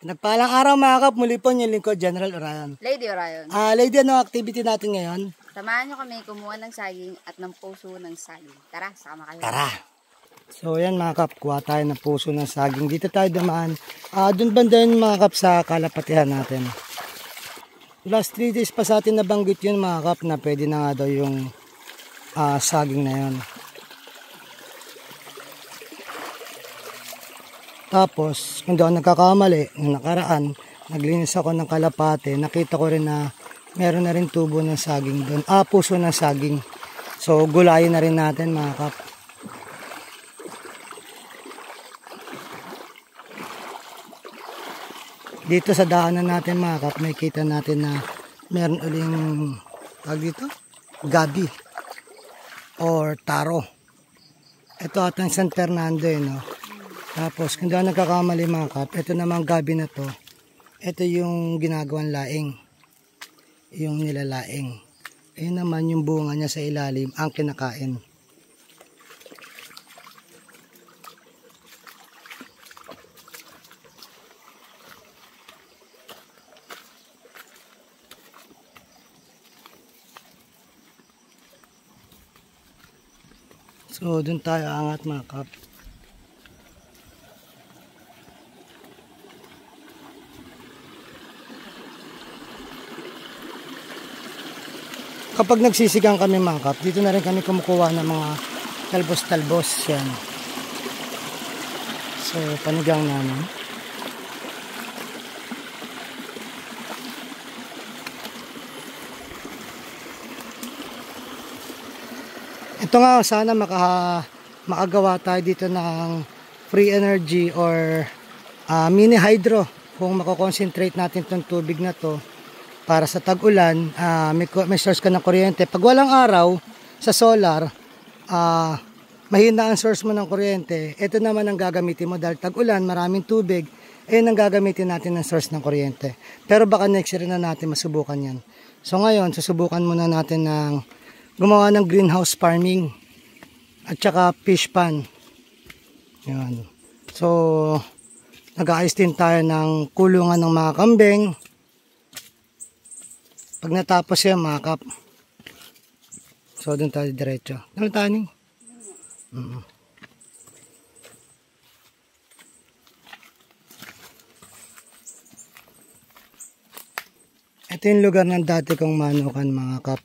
Nagpalang araw mga kap, muli po yung lingkod, General Orion. Lady Orion. Lady, ano activity natin ngayon? Samahan nyo kami kumuha ng saging at ng puso ng saging. Tara, sama kayo. Tara! So yan mga kap, kuha tayo ng puso ng saging. Dito tayo dumaan. Doon banda yun mga kap sa kalapatihan natin. Last 3 days pa sa atin nabanggit yun mga kap na pwede na nga daw yung saging na yun. Tapos, kung di ako nagkakamali, nung nakaraan, naglinis ako ng kalapate, nakita ko rin na meron na rin tubo ng saging doon. Puso ng saging. So, gulayin na rin natin mga kap. Dito sa daanan natin mga kap, may kita natin na meron uling, dito, gabi or taro. Ito atang San Fernando no? Tapos, kung daan nagkakamali mga kap, ito namang gabi na to, ito yung ginagawang laing. Yung nilalaing. Ayun naman yung bunga niya sa ilalim, ang kinakain. So, dun tayo angat mga kap. Kapag nagsisigang kami mga kap, dito na rin kami kumukuha ng mga talbos-talbos yan. So, panigang namin. Ito nga, sana makagawa tayo dito ng free energy or mini hydro. Kung makakonsentrate natin itong tubig na to para sa tag-ulan, may source ka ng kuryente. Pag walang araw sa solar, mahina ang source mo ng kuryente. Ito naman ang gagamitin mo dahil tag-ulan, maraming tubig. Ayun ang gagamitin natin ng source ng kuryente. Pero baka next year na natin masubukan yan. So ngayon, susubukan muna natin ng gumawa ng greenhouse farming at saka fish pan. Yan. So, nag-aayos din tayo ng kulungan ng mga kambing. Pag natapos yan mga kap, so doon tayo diretso. Ano tayo ning? Ito yung lugar ng dati kong manukan mga kap.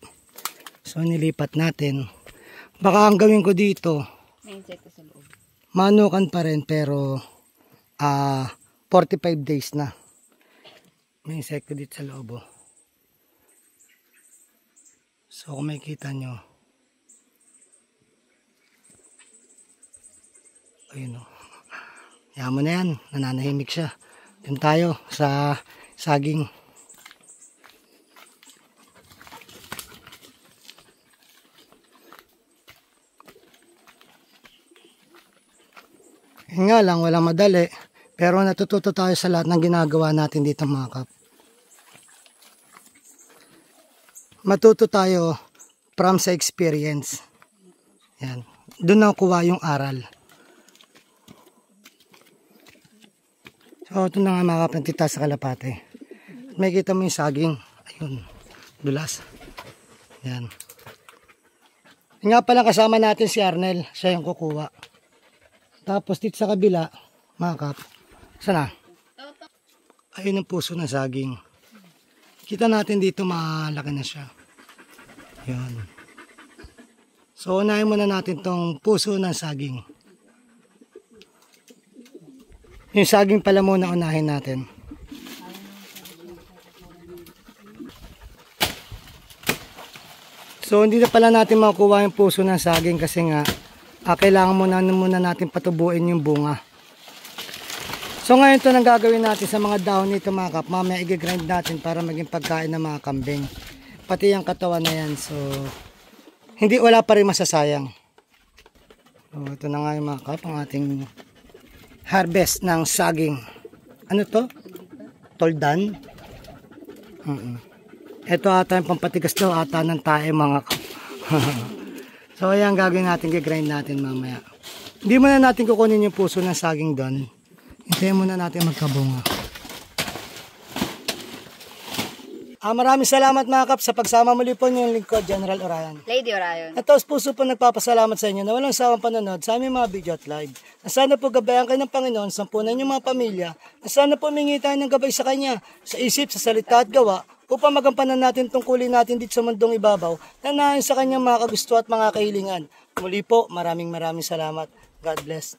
So nilipat natin. Baka ang gawin ko dito, May insekto sa loob. manukan pa rin pero 45 days na. May insekto dito sa loob. So kung makikita nyo, ayun o. Yaman mo na yan, nananahimik siya. Doon tayo sa saging. Yun nga lang, walang madali. Pero natututo tayo sa lahat ng ginagawa natin dito mga kap. Matuto tayo from sa experience. Yan. Doon nakuha yung aral. So, ito na nga mga kap, nagtita sa kalapate. May kita mo yung saging. Ayun. Dulas. Yan. Yung nga pala kasama natin si Arnel. Siya yung kukuha. Tapos dito sa kabila, mga kap. Sana? Ayun ang puso ng saging. Kita natin dito malaki na siya. Yan. So, unahin muna natin tong puso ng saging. Yung saging pala muna unahin natin. So, hindi na pala natin makukuha yung puso ng saging kasi nga, kailangan muna natin patubuin yung bunga. So, ngayon ito nang gagawin natin sa mga dahon nito mga kap. Mamaya i-grind natin para maging pagkain ng mga kambing. Pati yung katawan na yan. So, wala pa rin masasayang. So, ito na nga yung mga kap, ang ating harvest ng saging. Ano to? Toldan? Ito ata yung pampatigas daw ata ng tae mga kap. So, ayan gagawin natin, i-grind natin mamaya. Hindi muna natin kukunin yung puso ng saging doon. Hintayin muna natin magkabunga. Maraming salamat mga kap sa pagsama muli po niyong lingkod, General Orayan. Lady Orion. At taos puso po nagpapasalamat sa inyo na walang sawang panonood sa aming mga video at live. Na sana po gabayan kayo ng Panginoon, sampunan niyo mga pamilya, na sana po humingi tayo ng gabay sa Kanya, sa isip, sa salita at gawa, upang magampanan natin tungkulin natin dito sa mundong ibabaw, na naayon sa Kanyang mga kagusto at mga kahilingan. Muli po, maraming salamat. God bless.